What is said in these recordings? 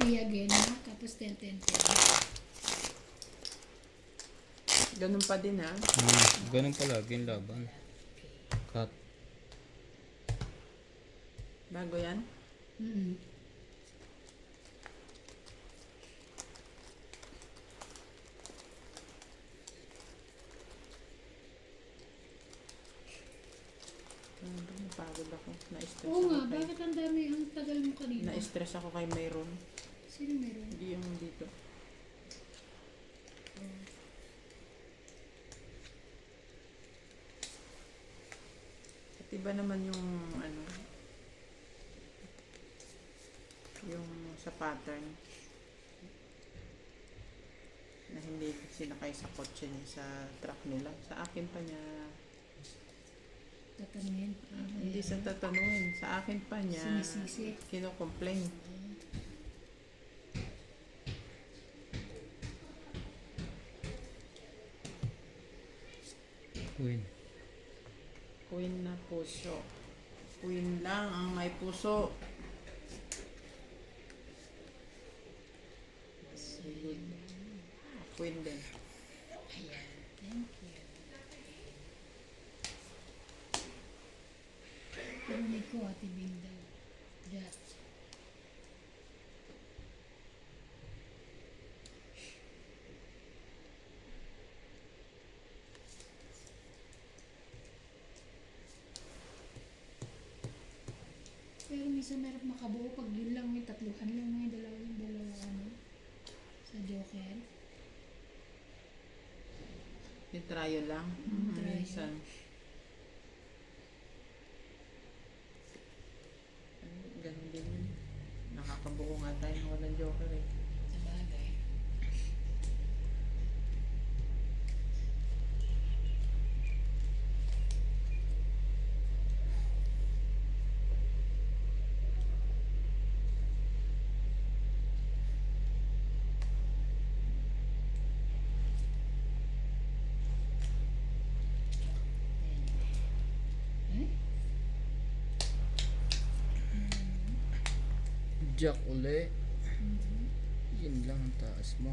again, no? Tapos 10. Ganun pa din ha. Ganun palagi yung laban. Cut. Bago yan. Mm-hmm. Napagod ako. Na-stress Oo nga, ako kay... bakit ang dami, ang tagal mo kanina? Na-stress ako kay Mayroon. Sino meron? Hindi yung dito. At iba naman yung ano, yung sa pattern na hindi sinakay sa kotse niya, sa truck nila. Sa akin pa niya, Tatanungin. hindi sa tatanungin, sa akin pa niya Sinisisi. kino-complain. Queen. Queen na puso. Queen lang ang may puso. Sige. Queen din. Ayan, thank you. Parinig ko, Ate Bing daw. That. Pero minsan meron makabuo pag yun lang yung tatluhan lang yung dalawa ano sa Joker. Yung trial lang. Trial. Minsan. Ganun din yun. Nakakabuo nga tayo ng walang joker eh. Sa bagay. Eh? Jack uli. Yun lang ang taas mo.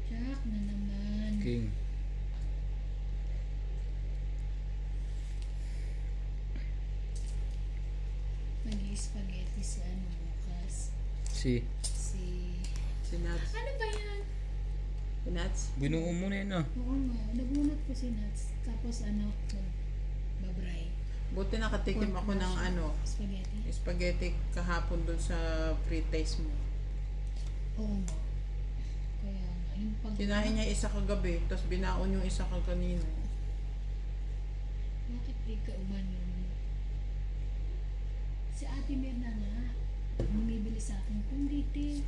Jack na naman. King. Mag-i-spaghetti si ano bukas. Si. Si Nats. Ano ba yan? Si Nats? Binuo mo na yun ah. Oo nga, nagunat ko si Nuts. Tapos ano, babray. Buti nakatikim ako ng ano, Spaghetti. spaghetti kahapon dun sa pre-taste mo. Oo nga. Kaya nga, yung pag... Kinain niya isa kagabi, tapos binaon yung isa kaganina. Bakit di ka uman yun? Si Ate Mirna nga, bumibili sa akin. Kung di ti,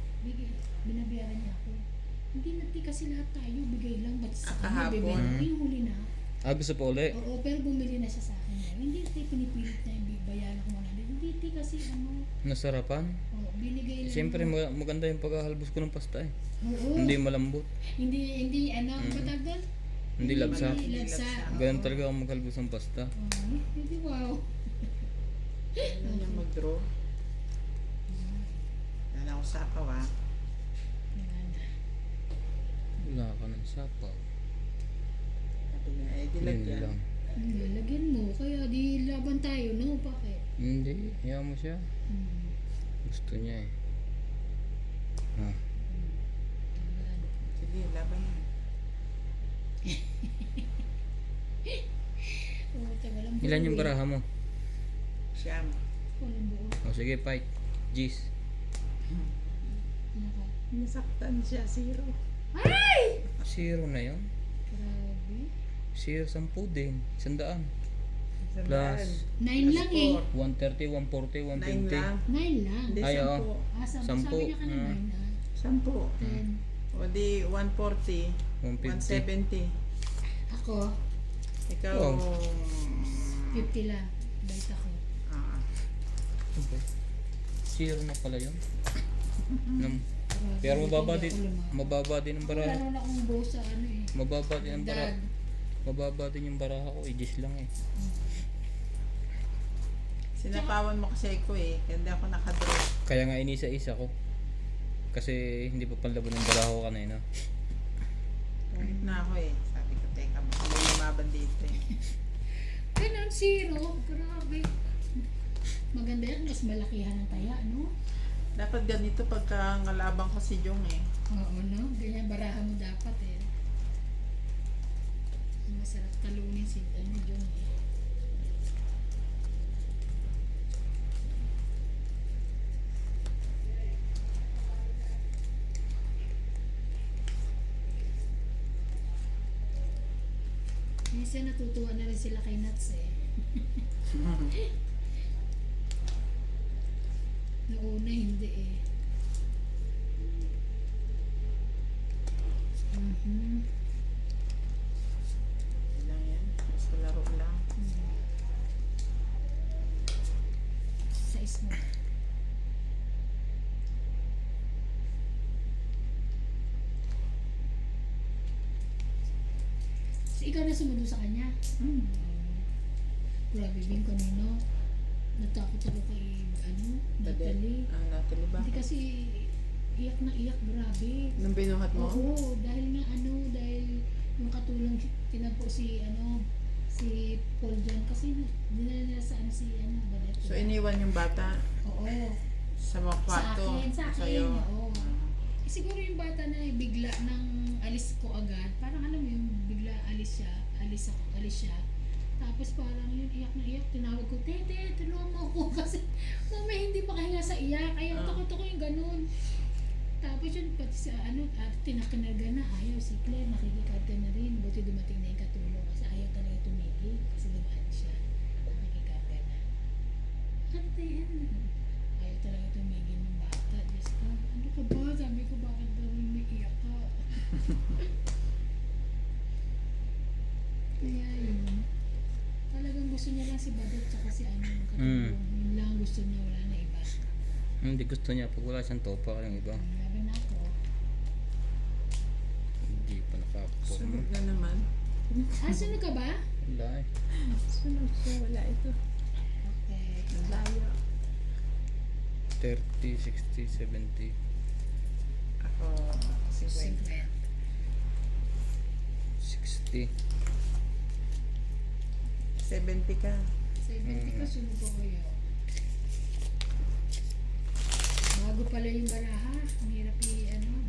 binabayaran niya ako. Hindi na ti kasi lahat tayo, bigay lang. Ba't sa kanya, Kahapon. bibigay? Yung huli na. Ah, gusto pa uli? Oo, pero bumili na siya sa akin. Hindi ti pinipilit na yung bayaran ko 100. Hindi ti kasi ano, Nasarapan? binigay lang. Siyempre maganda yung pagkahalbos ko ng pasta eh. Oo. Hindi malambot. Hindi ano, patag doon? Hindi labsa. Hindi labsa. Ganun talaga ako maghalbos ng pasta. Hindi wow. Ano niya mag-draw? Wala ako sapaw ah. Wala ka ng sapaw. Sabi niya, eh, Yun dilagyan. lang. Lagyan mo, kaya di laban tayo, no? Bakit? Hindi, hiya mo siya. Gusto niya eh. Ah, Sige, laban mo. Oo, tagal ang ilan yung buo eh. baraha mo? Siyam. Walang buo. O sige, fight. G's. Naka. Nasaktan siya, zero. Ay! 0 na yun. Grabe. 0, 10 din. 100. Sandaan. Plus 9 lang eh. 130, 140, 9 150. lang. 9 lang. Hindi, Ay, oo. 10. Sabi niya ka na 9 ah. 10. 10. O di 140. 150. 170. Ako, Ikaw, Wow. 50 lang. Bait ako. ah, Okay. 0 na pala yun. Nam- Grabe, Pero mababa hindi din, ako lumaban. mababa din ang Ako, baraha. lalo na akong buo sa ano eh. Mababa din ang baraha. Dag. Mababa din yung baraha ko. G's lang eh. Sinapawan mo kasi ko eh. Kaya hindi ako nakadraw. Kaya nga inisa-isa ko. Kasi hindi pa panlaban ng baraho kanina. Pungit na ako eh. Sabi ko, teka, baka may lumaban dito eh. Ganun, zero. Grabe. Maganda yan, mas malakihan ng taya, no? Dapat ganito pagka ngalabang ko si Jong eh. Oo, no? Ganyan, barahan mo dapat eh. Masarap talunin si John eh. Minsan natutuwa na rin sila kay Nats eh. Nauna hindi eh. Mhm. Yun lang yan. Basta laro lang. Size mo. So, ikaw na sumundo sa kanya? Grabe Bing, kanino? Natakot ako kay, Natalie. Natalie ba? Hindi kasi iyak na iyak, grabe. Nung binuhat mo? Oo, dahil nga dahil yung katulong tinapo si si Paul John kasi dinala nila sa si Badet. So iniwan yung bata Oo. sa mga kwarto? Sa akin, Sa'yo? oo. Eh, siguro yung bata na bigla nang alis ko agad, parang alam mo yung bigla alis siya. Tapos parang yun, iyak na iyak, tinawag ko, Tete, tulungan mo ako kasi mama hindi makahinga sa iyak, ayaw takot ako yung ganun. Tapos yun, pati sa tinakinarga na, ayaw si Claire, nakikikarga na rin, buti dumating na yung katulong kasi ayaw talaga tumigil kasi dumaan siya, nakikikarga na. Kante yan. Ayaw talaga tumigil ng bata, Diyos ko. Ano ka ba? Sabi ko, bakit daw umiiyak ka? Kaya yun. Talagang gusto niya lang si Badot tsaka si katulong. Yun lang gusto niya, wala na iba. Hindi gusto niya pag wala siyang topa yung iba. Laban na ako. Hindi pa nakapos. Sunod na naman. Sunod ka ba? Wala eh. Sunod siya, wala ito. Okay. Ang layo. 30, 60, 70. Ako, 50. 60. 70 ka. 70 ka, sunod ko kayo. Bago pala yung baraha. Ang hirap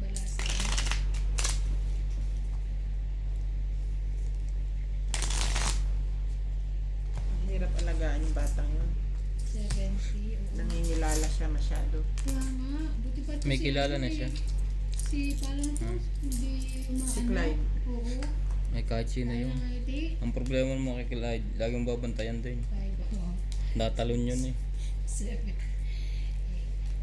balasa. Ang hirap alagaan yung batang yun. 70. Oo. Nangingilala siya masyado. Kaya nga, buti pa ito May kilala na siya. Si paano to? Hindi Si Clyde. Oo. Ay kahit sino Kaya yun. nga iti. Ang problema mo kay Clyde, laging babantayan din. 5. Oo. Natalon yun eh. 7.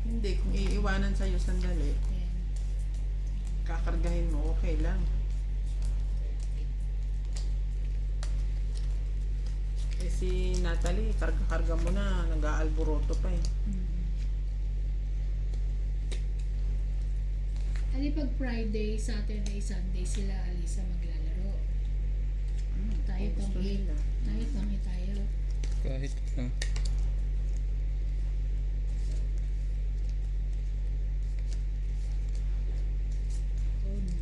Hindi, kung iiwanan sa'yo sandali, 10. kakargahin mo, okay lang. Eh si Natalie, karga-karga mo na, nag-aalboroto pa eh. Ano pag Friday, Saturday, Sunday sila Alisa maglalaro. Tayo Kung pang gusto 8. nila. Tayo. Kahit ano. Oh no.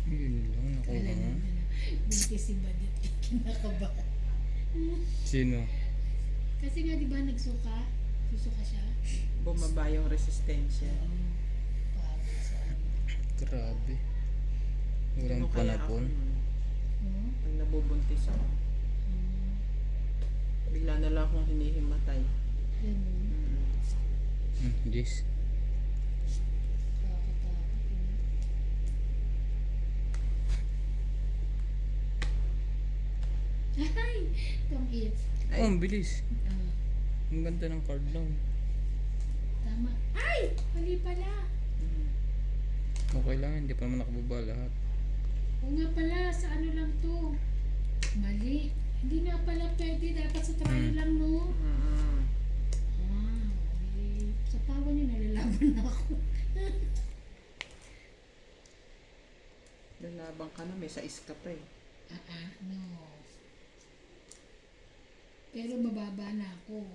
Yun lang, nakuha Wala mo. na. Binti si Badit. Kinakabahan. Sino? Kasi nga di ba nagsuka? Susuka siya. Bumaba yung resistensya. Pagod sa Grabe. Walang Ano kaya panapon. ako nun? Hmm? Pag nabubuntis ako, Hmm. bigla na lang akong hinihimatay. Ganun. Yes. Nakakatakot yun. Ay! Tong it. Ay. Oh, ang bilis. Ah, Ang ganda ng card lang. tama. Ay! Mali pala. Mm. Okay lang, hindi pa naman nakababa lahat. O nga pala, sa ano lang to? Mali. Hindi nga pala pwede. Dapat sa trial lang, no? lalaban ako. Lalabang ka na, may sais ka pa eh. No. Pero mababa na ako.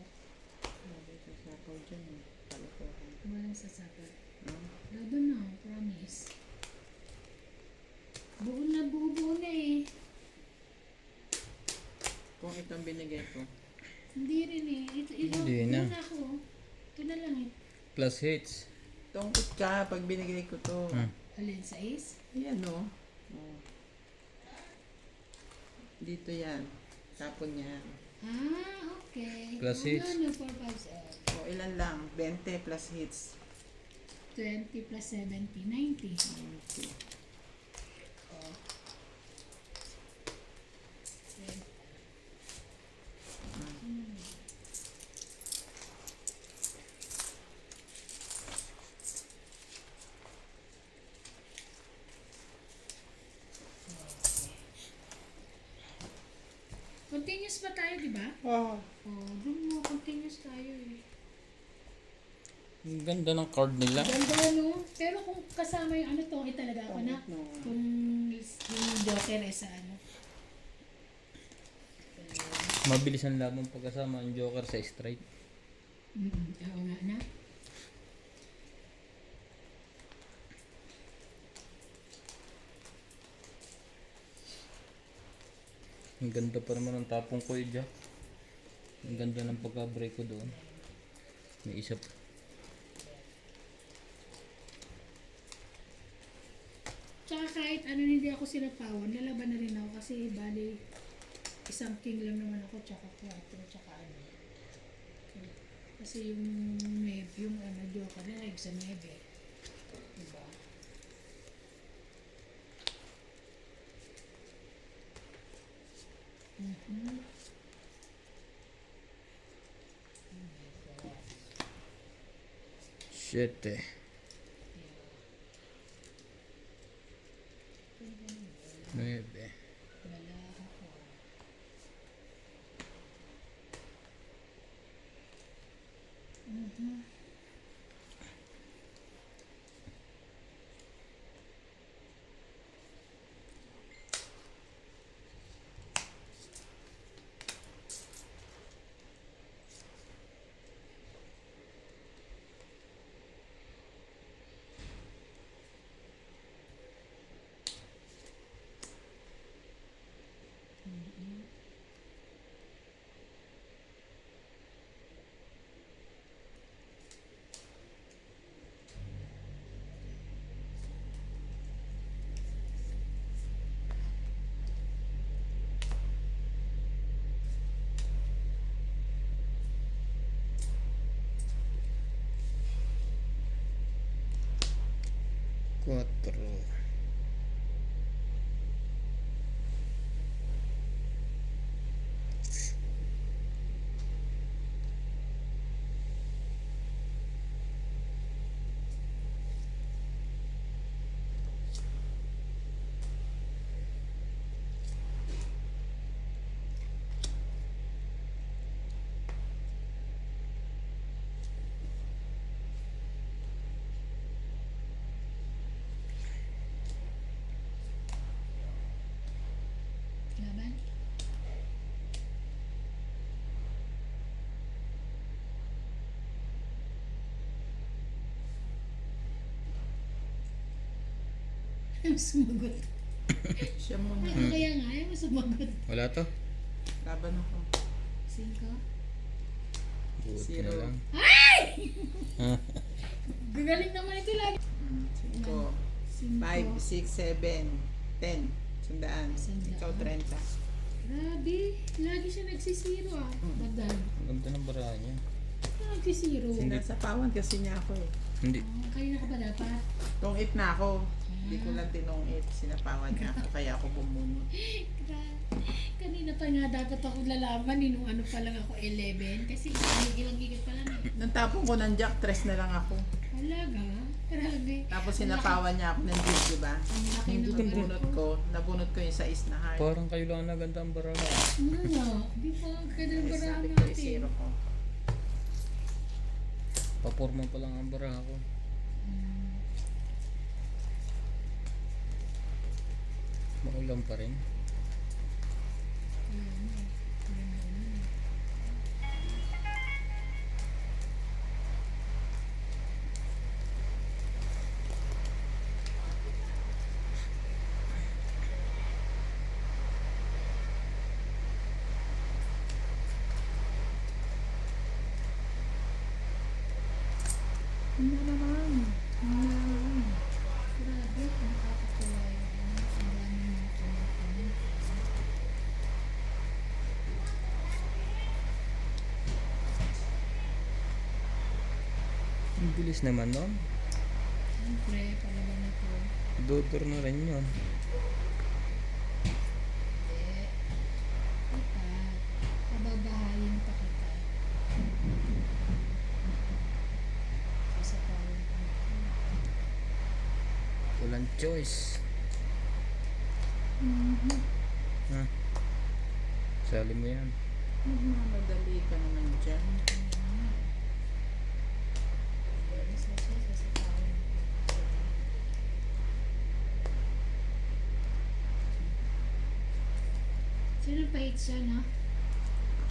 Sabi sa sapaw dyan eh. Palakohan. Walang sasakal. No? Laban na, promise. Buo na eh. Kung itong binigay ko. Hindi rin eh. Ito, Hindi buo na. na ako. Ito na lang eh. Plus hits. Tungkot ka pag binigay ko to. Alin sa is? Ayan o. Oh. Dito yan. Tapon yan. Okay. Plus hits. Ano, 4, 5, 7. O ilan lang? 20 plus hits. 20 plus 70, 90. Okay. Oh. Continuous pa tayo, di ba? Oh. Oh, dun mo, continuous tayo eh. Ang ganda ng card nila. Ganda no? Pero kung kasama yung ano to, talaga ako na. No. Kung yung Joker eh sa ano. Mabilis ang laban pagkasama ang Joker sa straight. Oo nga na. Ang ganda pa naman ng tapong ko Jack. Ang ganda ng pagka-break ko doon. May isa pa. Tsaka kahit ano hindi ako sinapawan, lalaban na rin ako kasi bali isang king lang naman ako tsaka 4 tsaka ano. Okay. Kasi yung ano Joker na sa 9. Diba? Shit eh. Nuebe. Wala ako. Cuatro. Laban? Ayaw sumagot. Siya muna. Kaya nga, ayaw mo sumagot. Wala to? Laban ako. 5. Buti Zero. na lang. Gagaling naman ito lagi. 5, 5. 6, 7, 10. Sandaan. Sandaan. Ikaw 30. Grabe, lagi siya nagsisiro ah. Badan. Ang ganda ng barahan niya. Nagsisiro. Sinasapawan kasi niya ako eh. Hindi. Kayo na ka ba dapat? Tungit na ako. Hindi ko lang tinungit. Sinapawan niya ako kaya ako bumunot. Kanina pa nga dapat ako lalaban eh, nung ano pa lang ako 11 kasi ilang gigit pa lang eh. Nung tapong ko ng jack, 3 na lang ako. Talaga? Grabe. Tapos sinapawan niya ako ng G, di ba? Ang laki Hindi ng ko bunot ko. Nabunot ko yung sais na heart. Parang kayo lang na ganda ang barahan. Ano nga? Di pa ang kailan Eh, barahan sabi ko, natin. zero ko. Paporma pa lang ang baraha ko. Maulam pa rin. Ano naman? Grabe, nakakatuwa yun. Ang dami mga comment-comment. Ang bilis naman nun. Siyempre, palaban na to. Dodor na rin yun. Eh, kita, pababahayin pa kita. Sasapawin pa kita. Walang choice. Ha? Sali mo yan. Magmamadali ka naman dyan. Sasapawin pa kita. Sino pa-hit siya, no?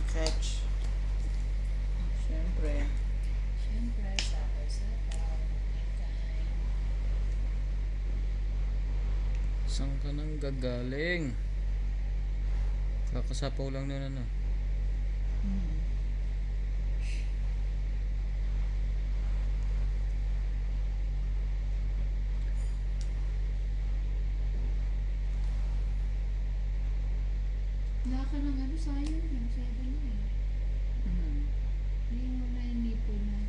Catch. Siyempre. Siyempre, sapaw-sapaw. Kain. Saan ka nang gagaling? Kakasapaw lang na ano. Wala ka ng ano, sayang lang. Sabi niya eh. Hindi mo na inipo na.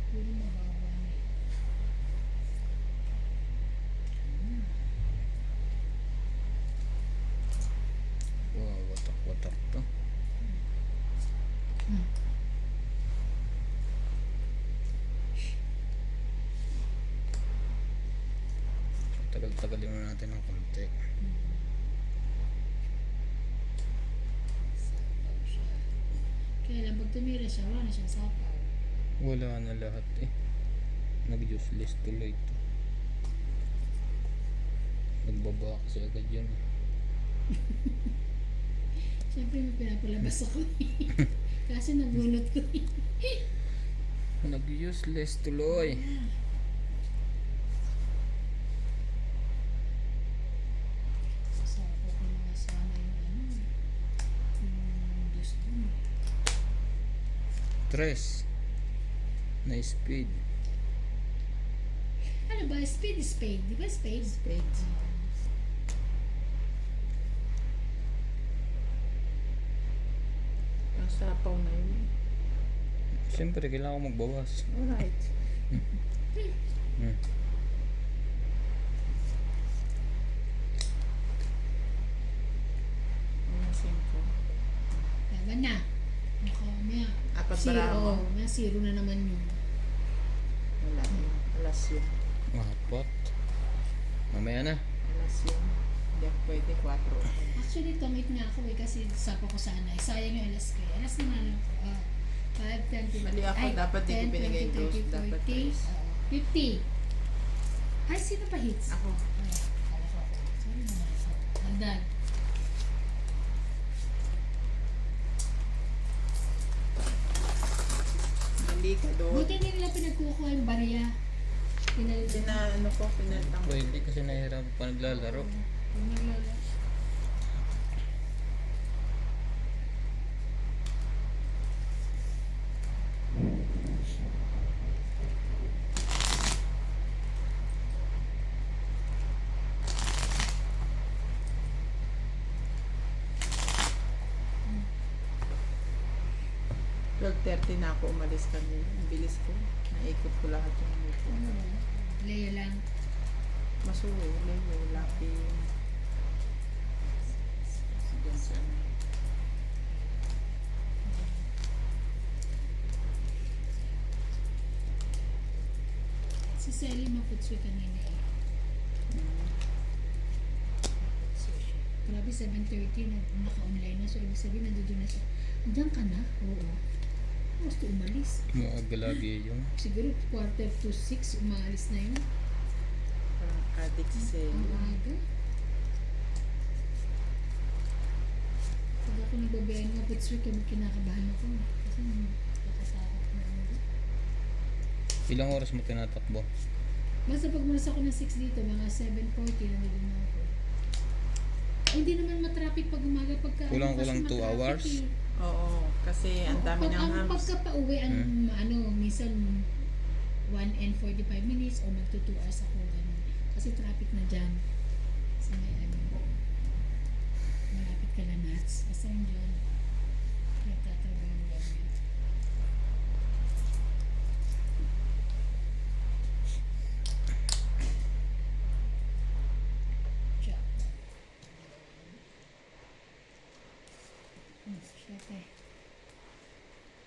Puro mababa na eh. Wow, watak-watak to. Tagal-tagalin na natin ng konti. Sapaw siya. Kaya lang pag tumira siya, wala na siyang sapaw. Wala na lahat eh. Nag-useless tuloy to. Nagbaba kasi agad yun. Siyempre may pinapalabas ako eh. Kasi nabunot ko eh. Nag-useless tuloy. Sasapaw ko na sana yung ano. Yung dus dun eh. Tres. Na speed. Ano ba? Speed is spade. Di ba spade? Spades. Ang sapaw na yun. Siyempre, kailangan ko magbawas. Alright. Hmm. Umasin ko. Laban na. Baka maya. Apat Zero. baraha mo? Maya zero na naman yun. Wala yun. Alas yun. Apat. Mamaya na. Alas yun. Hindi ako pwede. 4. Actually, tumit nga ako eh kasi sapa ko sana eh. Sayang yung alas ko eh. Alas na lang ako. 5, 10, 20. Mali ako, dapat di ko binigay dose, dapat 40, tres. 50. Ay, sino pa hits? Ako. Kala ko ako. Sorry naman ako. Hagdan. Mali ka doon. Buti hindi nila pinagkukuha yung barya. Pinalit Ano ko, pinalitang ko. Pwede kasi nahihirapan pa naglalaro. Yung naglala. .30 na ako umalis kanina. Ang bilis ko. Naikot ko lahat yung dito. Ano ba? Leia lang. Masulo, Leo, Lapi. Diyan sa ano. Si Sally maputsui kanina eh. Grabe, 7:30 na naka-online na. So, ibig sabihin, nandun na siya. Diyan ka na? Oo. gusto umalis. Maaga lagi yung. Siguro 5:45 umalis na yun. Parang addict si Ang aga. Pag ako nagbabayan nga, but sure, kinakabahan ako. Kasi nakatakot na ako. Ilang oras mo tinatakbo? Basta pag malas ako ng 6 dito, mga 7:40 na din ako. Ay, hindi naman matraffic pag umaga. Pagka Kulang-kulang kasi 2 matraffic hours? eh. Oo, kasi ang dami ng Ang hams. pagka pauwi, ang minsan 1 and 45 minutes o magto 2 hours ako ganun. Kasi traffic na dyan. Sa may malapit ka na Nats. Basta yun dyan. Nagtatrabaho kami. Tiyak. Syete.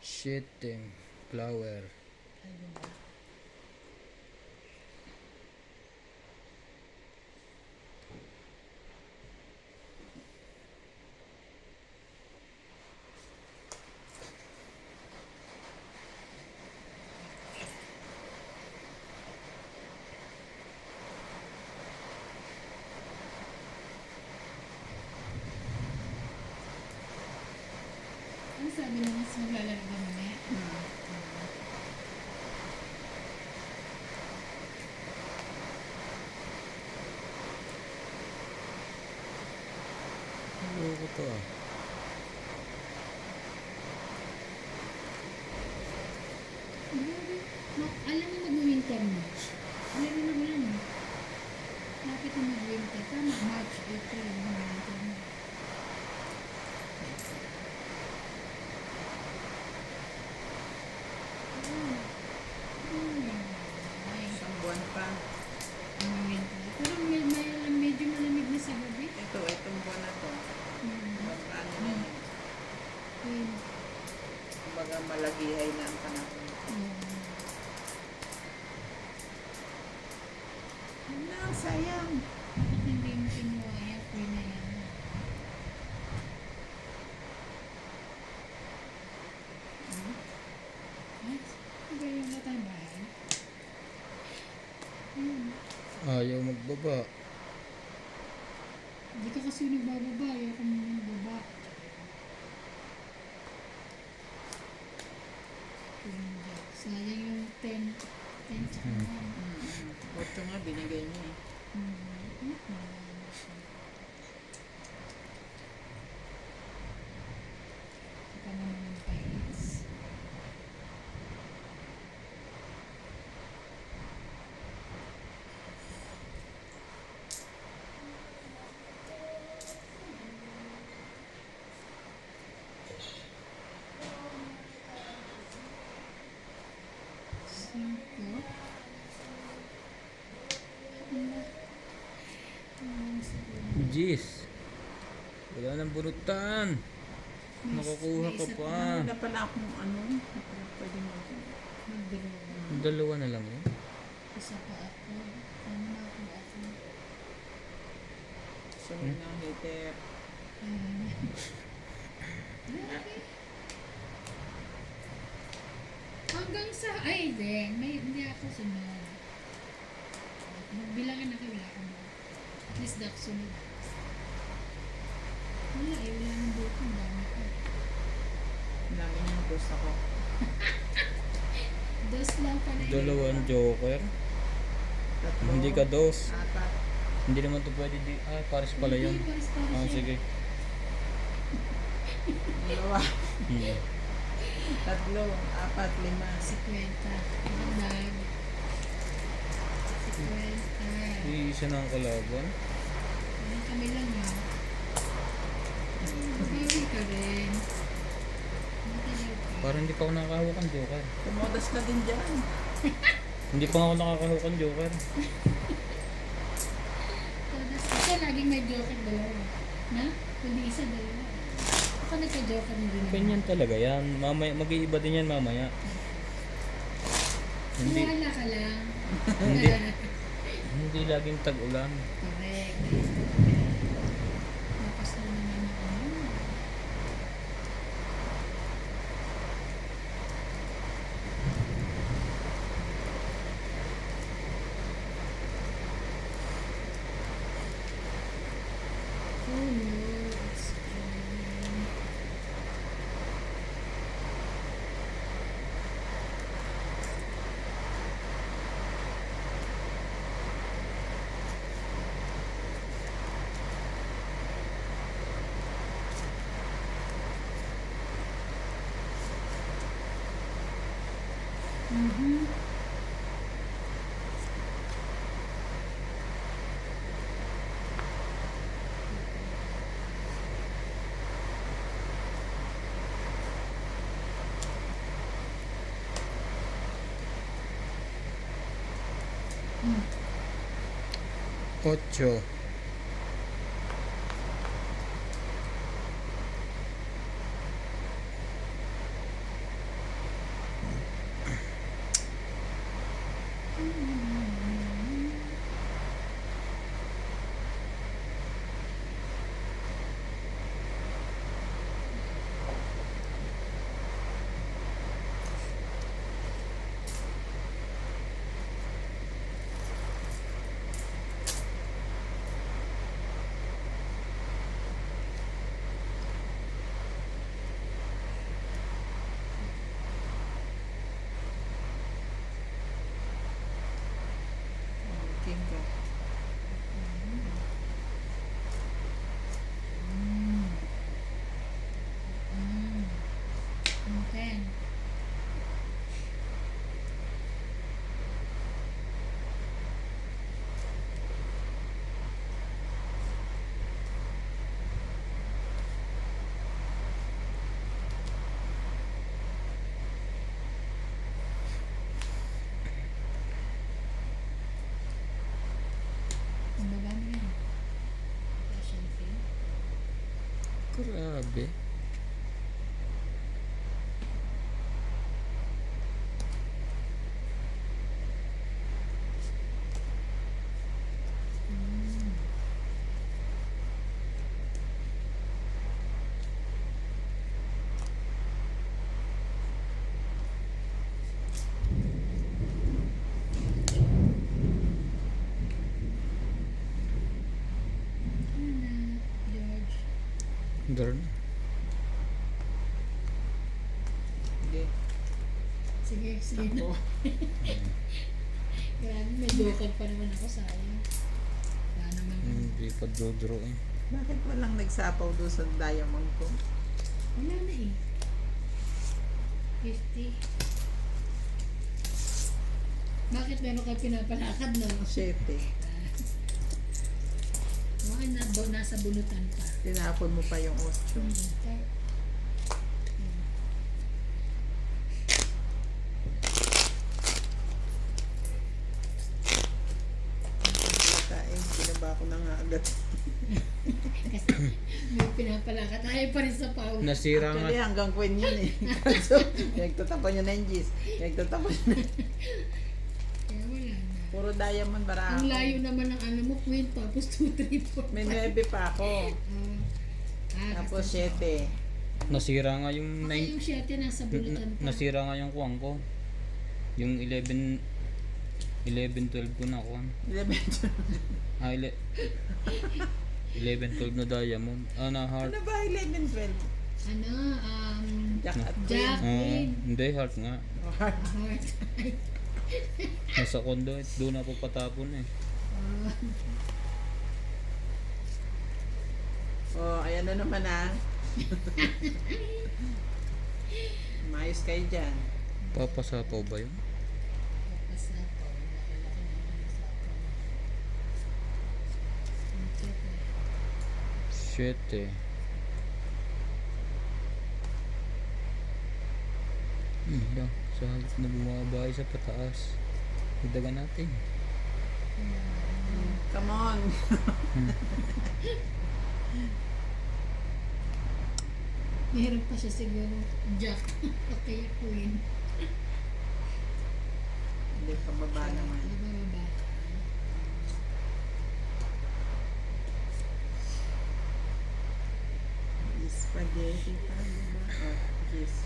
Shitting flower. Ano ba? Ano sabi na mas maglalaro ka mamaya? Ano ko to ah? Grabe. Alam mo mag-winter na. Alam mo na ulan eh. Lapit na mag-winter. Tama, March, April, mag-winter na. Isang buwan pa. Mag-winter. Pero medyo malamig na sa gabi. Itong buwan na to. Ano na yun. Yun. Kumbaga malagihay na ang panahon. Na, sayang. Bakit hindi mo kinuha yan? Queen na yan. Ay, ano ba yung batang bahay? Ayaw magbaba. Hindi ka kasi nagbababa. Ayaw ka muna nagbaba. Sayang yung 10 tsaka 1. Ocho nga, binigay niya eh. Saka naman yung pirates. Cinco. Jeez. Wala nang bunutan. Makukuha ka pa. Wala pala akong ano. Pwede mo. Mag-draw. Dalawa na lang yun. Isa pa ako. Ano na ako? Sunod ng hater. Hanggang sa, ay hindi ako sunod. Magbilangan na kayo, wala akong buo. At least ako sunod. Wala wala nang buo ko, ang dami ko. Namin yung gusto ko. Dos lang pala yun. Dalawang joker. Tatlo. Hindi ka dos. Apat. Hindi naman to pwede di. Ah, pares pala yun. Hindi, pares-pares Ah, yan. sige. Dalawa. Hmm. Tatlo. Apat. Lima. 50. Magdag. 50. Iisa na ang kalaban. Ano kami lang ha. Bawi ka rin. Matagal ka. Parang hindi pa ako nakakahawak ng joker. Tumodas ka din dyan. Hindi pa ako nakakahawak ng joker. Todas kasi laging may joker dalawa. Na? Kundi isa dalawa. Ako nagka-joker na din. Ganyan talaga yan. Mamaya, mag-iiba din yan mamaya. Hindi, Wala ka lang. Hindi. hindi laging tag-ulan. Correct. Tapos na naman ang ano. Mhm. Ocho. King ka. Okay. Ang baba mo yan. Russian film. Grabe. Ano na, George? Darn. Hindi. Sige, sige na. Ako. Grabe, may joker pa naman ako, sayang. Wala naman. Hindi pa draw eh. Bakit walang nagsapaw doon sa diamond ko? Wala na eh. 50. Bakit meron kayo pinapalakad no? 7. Bakit nasa bunutan pa? Tinapon mo pa yung 8. Okay. Kain, binaba ko na nga agad. Kasi may pinapalakad. Ayaw pa rin sa pau. Nasira nga. Actually, hanggang queen yun eh. Kaso, nagtatapon yun na yung G's. Nagtatapon yun na. Kaya wala na. Puro diamond barako. Ang layo naman ng ano mo, queen, tapos 2, 3, 4, May 9 pa ako. Tapos 7. Nasira nga yung Baka yung 7 nasa bunutan pa. nasira nga yung kuwang ko. Yung 11, 12 ko na kuwang. 11. Ah, 11, 12 na diamond. Ah, na heart. Ano ba 11, 12? Ano, Jack at Jack, queen. queen. Hindi, heart nga. Heart. Heart. Nasa condo, doon ako patapon eh. Oh, ayan na naman ah. Maayos kayo dyan. Papasapaw ba yun? Pasapaw. Laki-laki naman ang sapaw. Ang cute eh. 7. Lang, sa halip na bumabay sa pataas. Hidagan natin. Come on. Meron pa siya siguro Jack o kaya queen. Hindi pa baba naman. Ano ba baba? Spaghetti pa diba? Oh, cheese.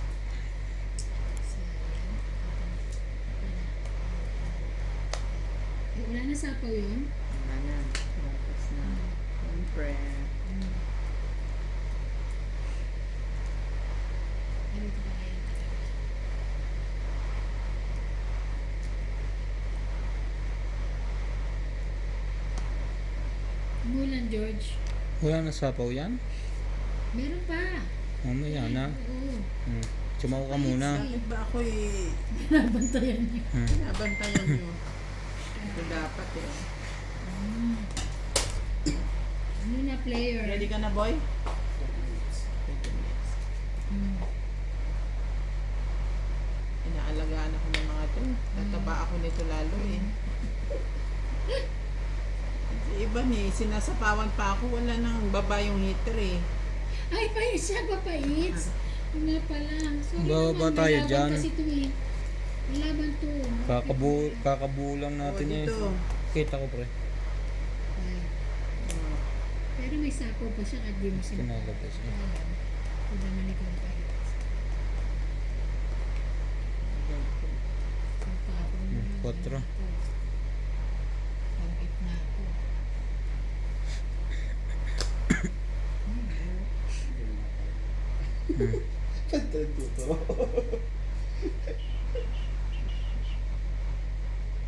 Sayang. Wala na sapaw yun? Wala na. Tapos na. Siyempre. Ano ito pa kaya? Mulan, George. Wala na sapaw yan? Meron pa. Mamaya na. Oo. Sumaw ka muna. Bakit ba ako'y Nabantayan niyo. nabantayan nyo? Ito dapat eh. Ano na player? Ready ka na, boy? Inaalagaan ako ng mga to. Tataba ako nito lalo eh. Sa iba ni, sinasapawan pa ako. Wala nang baba yung heater eh. Ay, pait siya, papaits. Yun nga pala. Sorry Bababa naman, tayo may laban dyan. kasi ito eh. May laban to. Kakabuo lang natin O, eh. dito. Kita ko pre. Ay, Oh. pero may sapo pa siya kahit di mo sinabi. Kinalabas niya. Ito naman ikaw ang pait. Ang tapang mo. 4. Pangit na ako.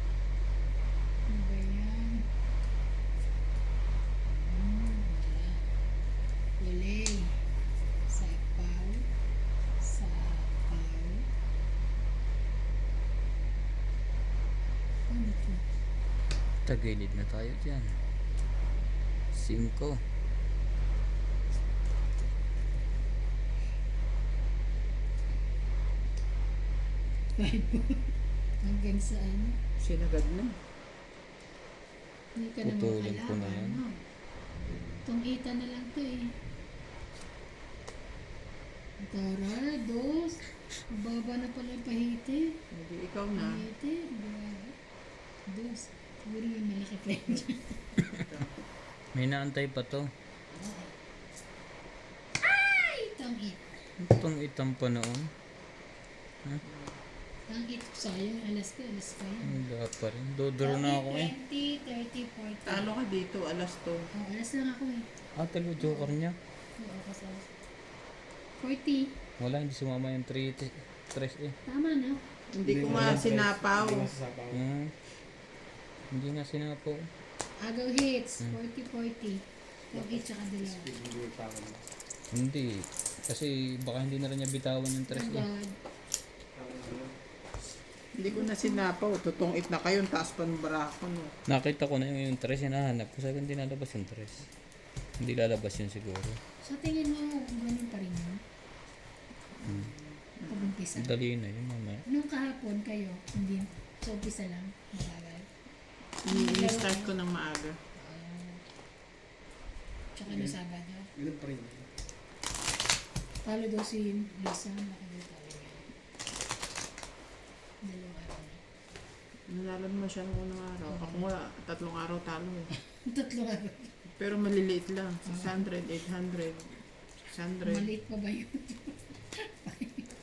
Ano ba yan? Wala. Wala. Sapaw. Sapaw. Ano to? Tagilid na tayo dyan. 5. Hanggang sa ano? Sinagad na. Hindi ka na Putulin ko na makalaban, yan. no? Itong ita na lang to eh. Tara, dos. Mababa na pala yung pahiti. Hindi, ikaw na. Pahiti, grabe. Dos. Siguro yung malaki pa yun dyan. May naantay pa to. Ay! Itong it. Itong itam pa noon. Ang it. Sayang, alas ko yan. Wala pa rin. Dodoro na ako eh. 20, 30, 40. Talo ka dito, alas to. Oh, alas lang ako eh. Ah, talaga joker niya. Oo, kasi alas. 40. Wala, hindi sumama yung 3 eh. Tama na. Hindi ko nga sinapaw. Hindi nga sinapo. Agaw hits. 40-40. Yung it tsaka dalawa. Hindi. Kasi baka hindi na rin niya bitawan yung 3 eh. Agad. Hindi ko na sinapaw. Tutungit na kayo. Taas pa ng barako no. Nakita ko na yung 3 hinahanap ko. Sabi hindi lalabas yung 3. Hindi lalabas yun siguro. Sa tingin mo, ganun pa rin yun? Pag-umpisa. Dali na yun mamaya. Nung kahapon kayo, hindi. So, umpisa lang. Mabagal. Ini-start ko ng maaga. Tsaka no Sabado. Ganun pa rin. Talo daw si Lisa. Nakalimutan niya. Dalawang araw na. Nanalo naman siya ng unang araw. Ako nga, 3 araw talo eh. Tatlong araw. Pero maliliit lang. 600, 800, 600. Maliit pa ba yun?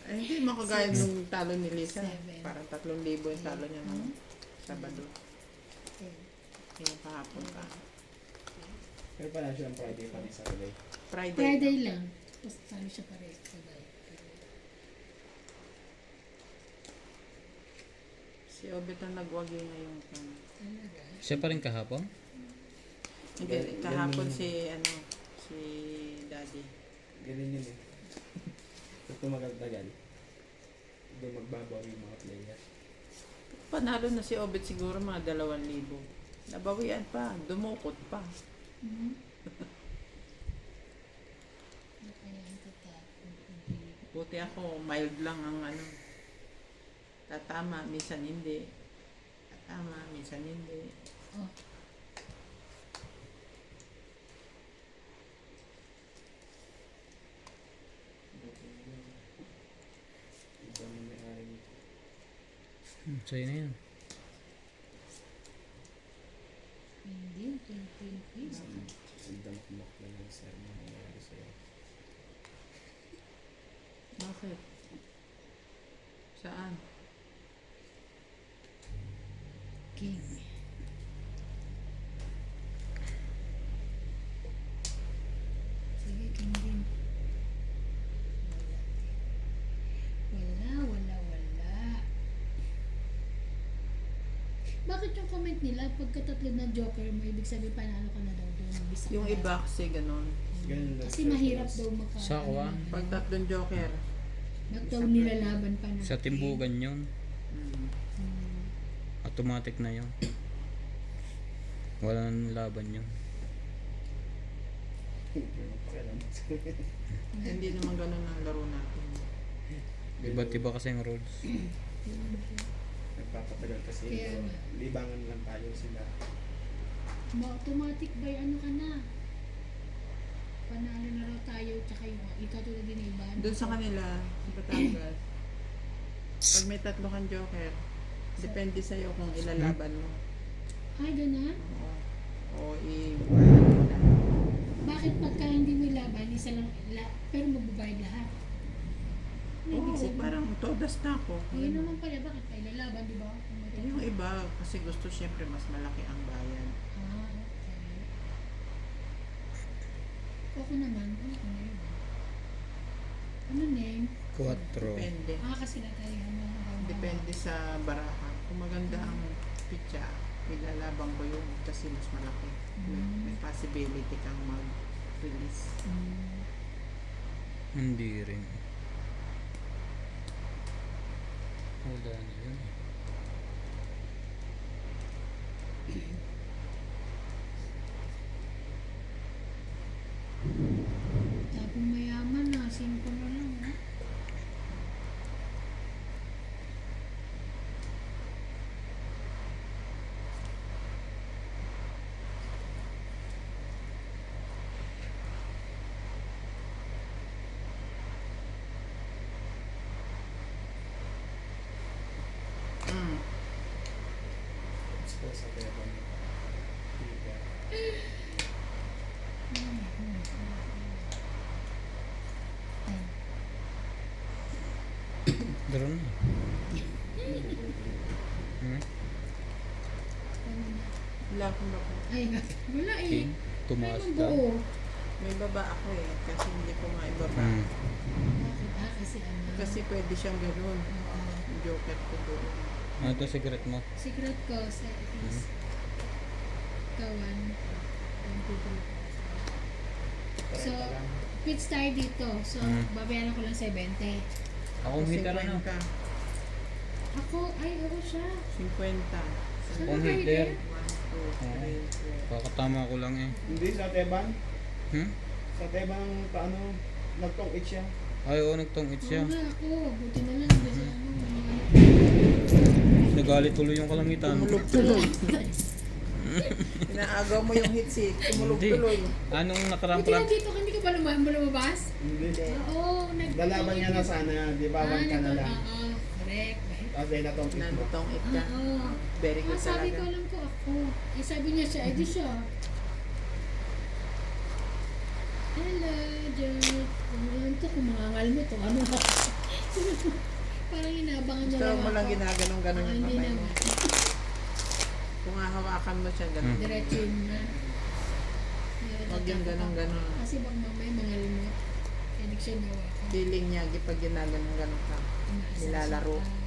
Eh, hindi makagaya nung talo ni Lisa. 7. Parang 3,000 yung talo niya ng Sabado. Yung kahapon pa. Pero pala siya ang Friday pa rin Saturday. Friday. Friday lang. Tapos talo siya pares. Sabay. Si Obet ang nagwagi ngayong Talaga. Siya pa rin kahapon? Hindi, kahapon si Daddy. Ganun yun eh. Kung tumagal-tagal, doon magbabaw yung mga player. Panalo na si Obet siguro mga 2,000. Nabawian pa, dumukot pa. Hmm? Ano kaya ang tatapon? Buti ako, mild lang ang ano. Tatama, minsan hindi. Tatama, minsan hindi. Oh. Iba mo may ari nito. Sa'yo na yan. Hindi. 20 pesos. Sandang kumakla ng sir na nangyari sa'yo. Bakit? Saan? King. Sige, king din. Wala. Bakit yung comment nila, pagkatatlo na joker mo, ibig sabihin panalo ka na daw doon? Bisa Yung ka. iba kasi ganun. Ganun lang Kasi siya. mahirap daw maka... Sa ako, ah. Pag 3 joker, Ba't daw nilalaban pa natin? Sa timbugan yun. Mm. Automatic na yun. Wala nang laban yun. Hindi naman ganun ang laro natin. Iba't iba kasi yung rules. Nagpapatagal kasi. Kaya pero nga. libangan lang tayo sila. Ma-automatic by ano ka na? Panalo na raw tayo, tsaka yung ikatulad din ng iba. Doon sa kanila, sa Batangas, pag may 3 kang joker, depende sa'yo kung ilalaban mo. Ay, ganun? O Bakit pagka hindi mo laban, isa lang, pero magbabayad lahat? Ano ibig Oo, sabihin? parang todas na ako. Ayun naman pala, bakit pa ilalaban, di ba? Kung may Yung iba, kasi gusto syempre mas malaki ang bayan. Ah, okay. Ako naman, ano ko na yun? Ano name? 4. Depende. Kasi tayo Depende sa baraha. Kung maganda ang pitya, ilalabang ko yun kasi mas malaki. May possibility kang mag-release. Hindi rin. Wala na yun. Tapong mayaman na, 5 na lang, ha? Mm. Express sa Tebon. Drone na. Hmm? Wala akong bako. Ay, wala eh. King. Tumaas Ay, ka. buo. May baba ako eh, kasi hindi ko maibaba. Hmm. Bakit? Kasi ano? Kasi pwede siyang gano'n. Oo. Yung joker ko doon. Ano ito secret mo? Secret ko sa is kawan. So, pitch tayo dito. So, babayaran ko lang 70. Akong hitter ano? 50. Ako, ay, ako siya. 50. Saan Kung ba hitter. 1, 2, 3, 4. Kakatama ko lang eh. Hindi, sa Teban. Hmm? Sa Teban, paano, nagtong-it siya. Ay, oo, nagtong-it siya. Oo nga ako. Buti na lang. Kasi ano, Nagalit tuloy yung kalangitan. Tumulog tuloy. Inaagaw mo yung hitsik. Tumulog Hindi. tuloy. Anong nakarang buti na dito, hindi ka ba lumabas? Hindi. Oo. Lalaban niya na sana, di ba? One ka na lang. Oo, correct. Kasi natong-it mo. Nanutong it ka. Oo. Very good Sabi ko talaga. lang ko ako. Eh, sabi niya siya, eh di siya. Hello, Jared. Ano to, kumangal mo to. Ano ba? Parang inaabangan niya Gusto lang mo lang ako. ginaganon-ganon yung Hindi kamay mo. naman. Kung hahawakan mo siya, ganon. Diretso yun na. Huwag yung ganon-ganon. Kasi bang mamay mangal mo. Kaya di siya nawakan. Feeling niya, pag ginaganon-ganon ka. Umaasa Nilalaro. siya.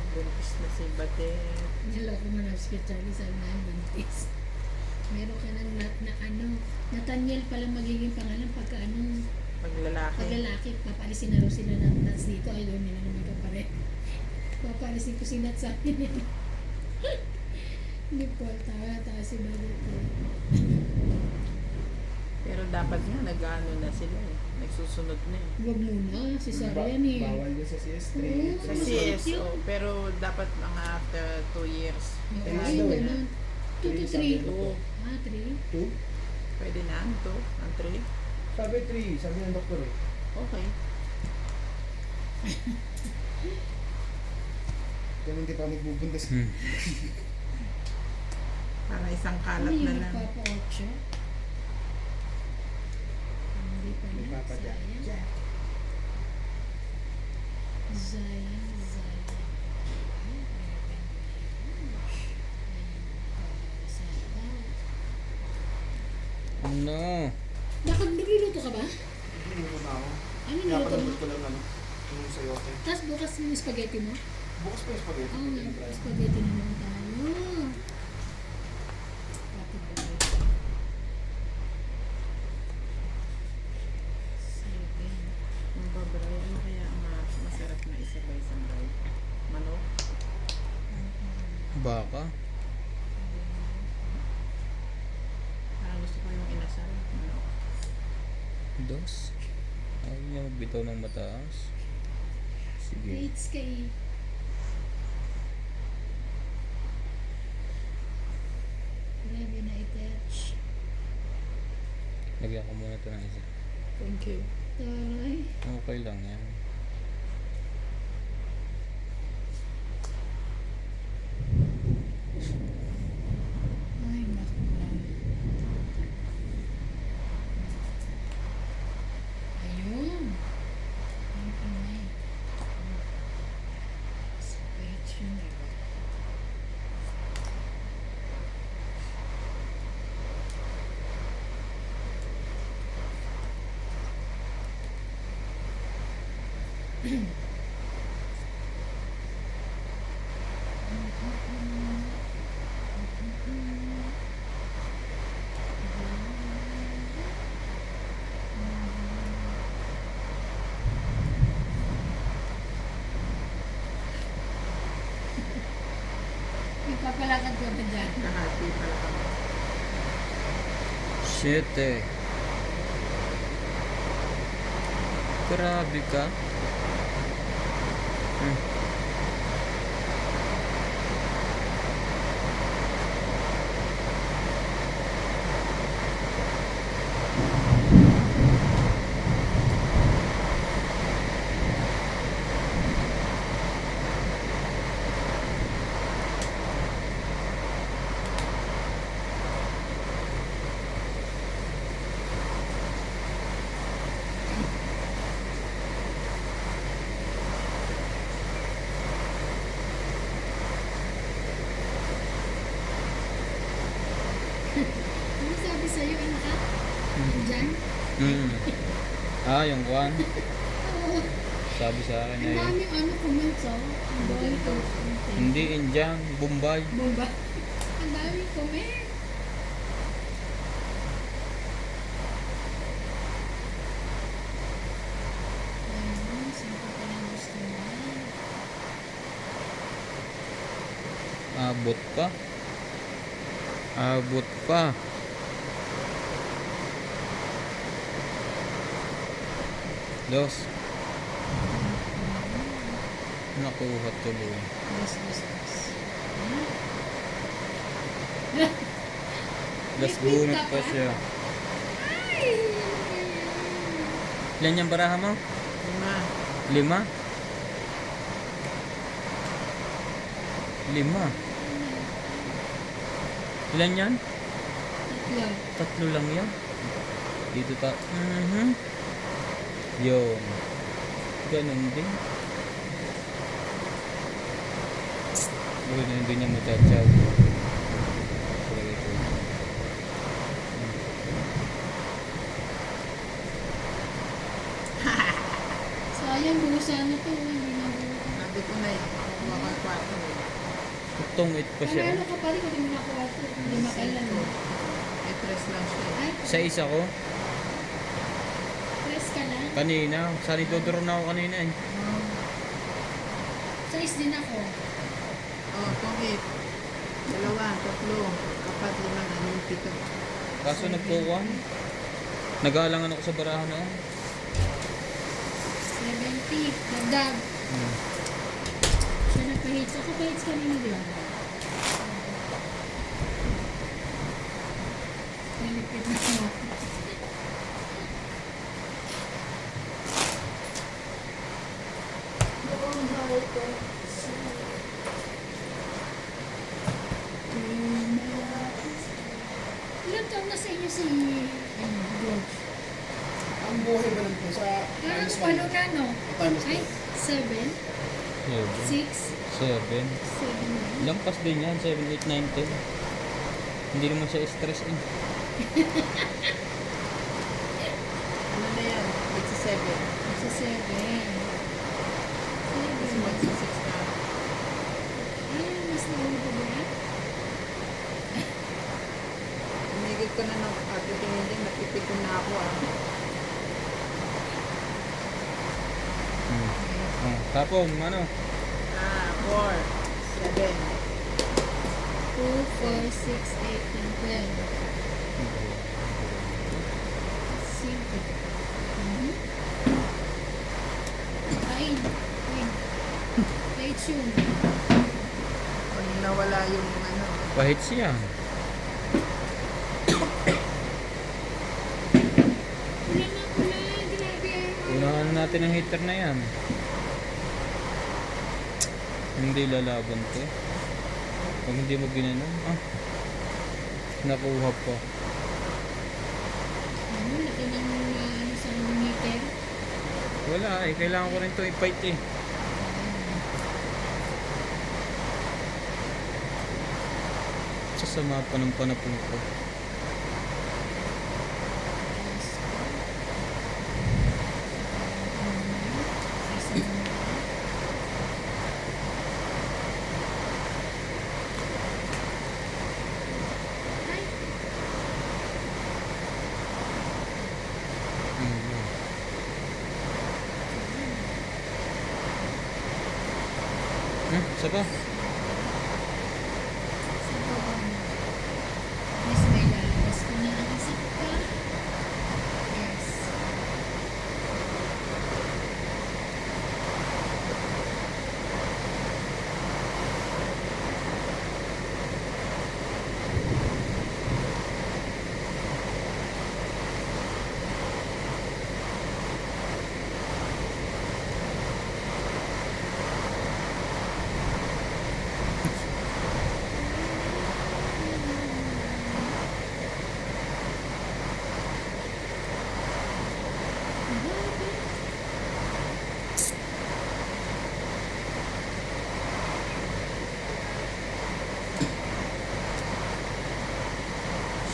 Buntis na si Bate. Niloko mo na si Charlie sa unahan buntis. Meron ka ng na ano, Nathaniel pala magiging pangalan pagka ano, Pag lalaki. pag lalaki, papalisin na raw sila ng nuts dito. Ay, doon nila naman ka pa rin. Papalisin ko si nuts sa akin yan. Hindi po, tawa si Balut. Pero dapat nga, nag-ano na sila eh. Nagsusunod na eh. Huwag muna, si Sarah yan eh. Bawal yun sa CS3. Oo. Sa Masakit CSO, yun. pero dapat mga after 2 years. Oo, Tennis ayun, daw eh. ganun. 2 to 3. Tennis sabi Oo. Ah, 3? 2? Pwede na, ito, ang 3. Sabi 3, sabi ng doktor eh. Okay. Kaya hindi pa magbubuntis. Hmm. Para isang Ano kalat na yung lang. nagpapa-8? Hindi pa na. Nagpapadya. Sayang. Sayang, sayang. Ano? Bakit nagluluto ka ba? Hindi mo na ako. Ano Kaya niluto mo? palabot ko lang ano. Yung sayote. Tapos bukas yung spaghetti mo? Bukas pa yung spaghetti. Oo nga, spaghetti na naman tayo. Pati ba yun? 7. Ang babray, ano kaya ang masarap na isabay-sabay? Manok? Baka. Parang gusto ko yung inasal. Manok. 2. Ayaw niya magbitaw ng mataas. Sige. Dates kay ready na i-touch. Lagyan ko muna ito ng isa. Thank you. Taray. Okay lang yan. Ay, naku. Ayun. Ayun pa na eh. Spaghetti yun, diba? Magpapalakad ka ba dyan? Kahati pala kami. 7. Grabe ka. Ano sabi sa'yo, anak ka? Dyan? Ah, yung kwan. Oo. Sabi sa akin Ang ay daming ano comments, oh. Ang daming comments. hindi Indian, Bombay. Bomba. Ang daming comment. Ayun, saan ko pala gusto mo? Abot pa. Abot pa. Dos. Nakuha tuloy. Yes, yes, yes. Das May bunot quit ka pa pa? siya. Ay! Ano ba yan? Ilan yung baraha mo? 5. 5? 5. Ilan yan? Tatlo. 3 lang yan. Dito ta. Yun. Ganun din. Ganun din niya matataw. Talaga ito. Sayang, busa na to. Hindi na busa. Sabi ko na kuha ko yung 4. Tungit pa siya. Panalo ka pa rin kung di mo nakuha ito. Hindi makailan. Eh, 3 lang siya. Ay, Sa isa ko, press ka na. kanina. Saan ituturo na ako kanina eh. Size din ako. Oh, tungit. 2, 3, 4, 5, 6, 7. Kaso nagkukuha. Nag-aalangan ako sa barahan na. 70. Dagdag. Siya nagpa-hits. Ako pa-hits kanina din. Nalipit na ako. Ilan taon na sa inyo si George? Ang buhay ba nito sa Parang times ano one? na, no? Times Ay, 7, 7. 6, 7. 7. Lampas din yan. 7, 8, 9, 10. Hindi naman siya stress eh. Ano na yan? It's a 7. Sa 7. Kasi magsa 6 na. ka na ng papitingin dyan, napipikon na ako ah. Tapon, ano? 4, 7. 2, 4, 6, 8, 10, 12. 5. Kain. Kain. Kahit yun. Pag nawala yung ano, Pahit siya. Wala na, wala. Grabe ah. Unahan natin ang heater na yan. Hindi lalaban to. Pag hindi mo ginanon, nakuha pa. Ano, laki ng ano sa meter. Wala eh, kailangan ko rin to i-fight eh. Sasama pa ng panapong ko. Isa pa? Yes, may lalabas ko na ang isip ka. Yes.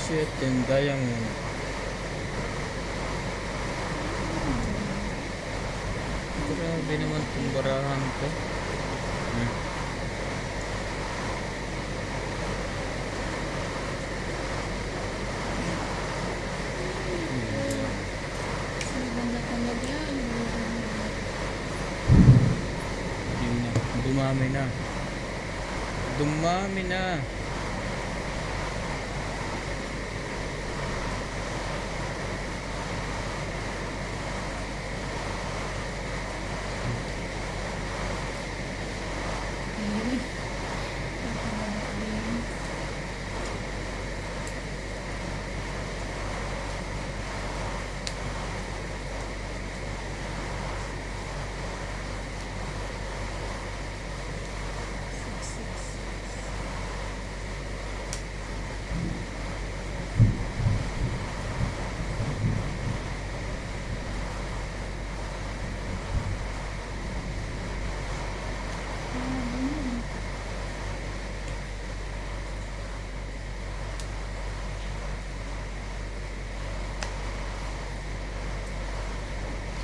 Shit, yung diamond. Grabe naman itong barahan ko. Maganda talaga. Yun na, dumami na. Dumami na.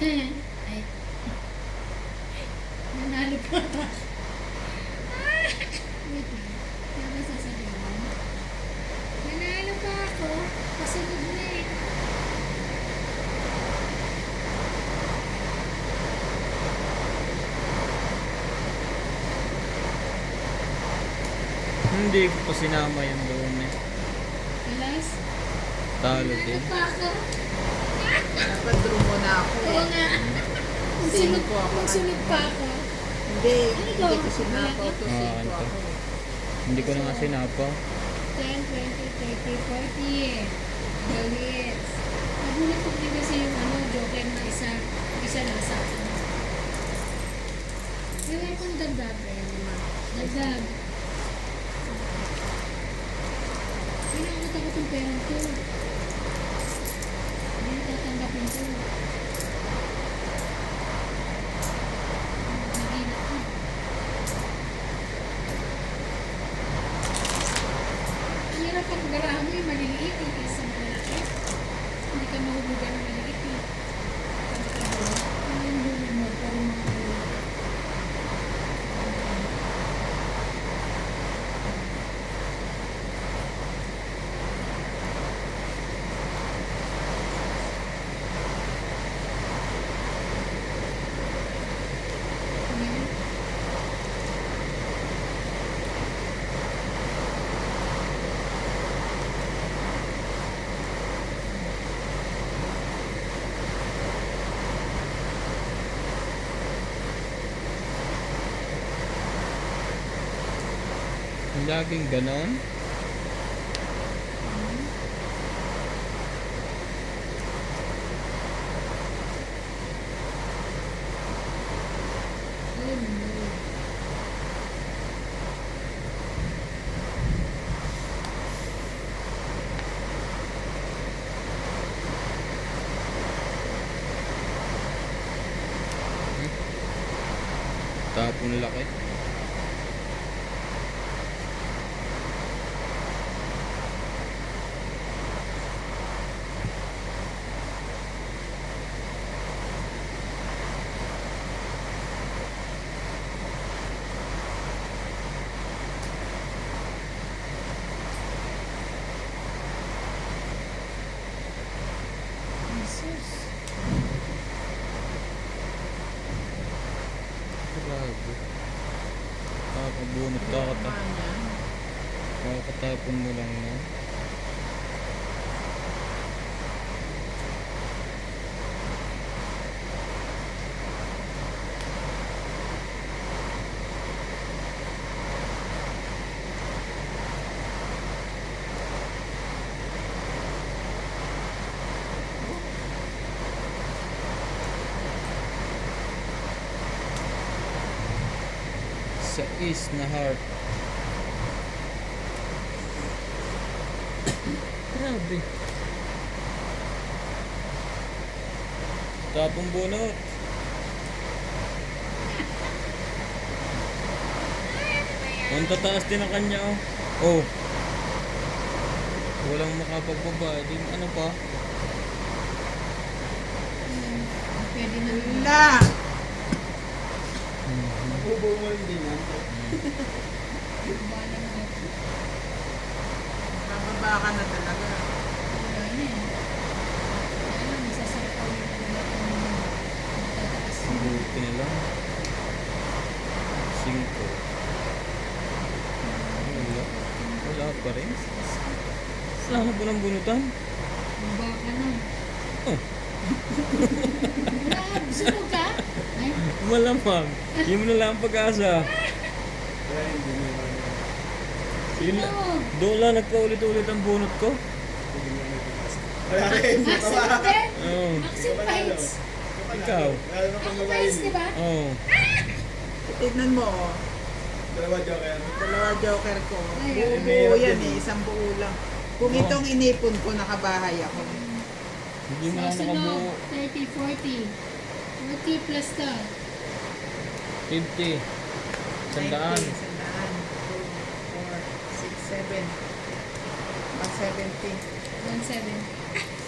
Ayun. Ay. Nanalo pa. Wait lang. Kaya ba sasabihin? Nanalo pa ako. Pasunod na eh. Hindi ko pa sinama yung doon eh. Alas? Talo Nanalo din. Ano pa ako. dapat draw mo na ako Oo eh. nga. Sino po ako? Magsunod pa ako. Hindi, Ano hindi to? ko sinapaw to. Ah, Sito ano to? ako. Hindi ko na nga sinapa. 10, 20, 30, 40. Galit. Nagulat ko din kasi yung ano, joker na isa nasa akin. Ewan kong dagdag eh. Dagdag. Pinakot ako itong perang to. Hindi na tatanggapin to. Nagina ko. Ang hirap ang barahan mo yung maliliit eh, kaysa malaki. Hindi ka mahubugan ng maliliit eh. Ano yung hulog mo? Parang mga hulog. Laging ganon. Oh no. Tapon laki. Jesus. Grabe. Kakabunot ka kata. Tama niya. Kakatapon mo lang na. Sa is na heart. Grabe. Tapong bunot. Ang tataas din ang kanya oh. Oh. Walang makapagbaba. Di ano pa? Pwede na rin. La! Mabubuo mo rin din yan. Bala na ako. Bababa ka na talaga. Wala na eh. Kaya lang, masasarap ulit ulit ang matataas. Buti na lang. 5. Wala. Wala pa rin. Saan ko ng bunutan? Baka na. Oh. Wala, sunog ka? Ay, Malamang. Hindi mo na lang ang pag-asa. Kaya hindi mo naman. Yun ano? lang. Doon lang nagpaulit-ulit ang bunot ko. Hindi mo naman ipapasa. Wala rin. Axel din? Oo. Axel Fights. Ikaw. Lalo na pang Ako babae. Fights, di ba? Oo. Tignan mo, oh. Dalawa joker. Dalawa joker ko. Ay, Buo yan eh, isang buo lang. Kung itong inipon ko, nakabahay ako. Hindi mo Sa lang nakabuo. sunod, 30, 40. 40 plus ka. 50. 100. 2, 4, 6, 7. 170. 170.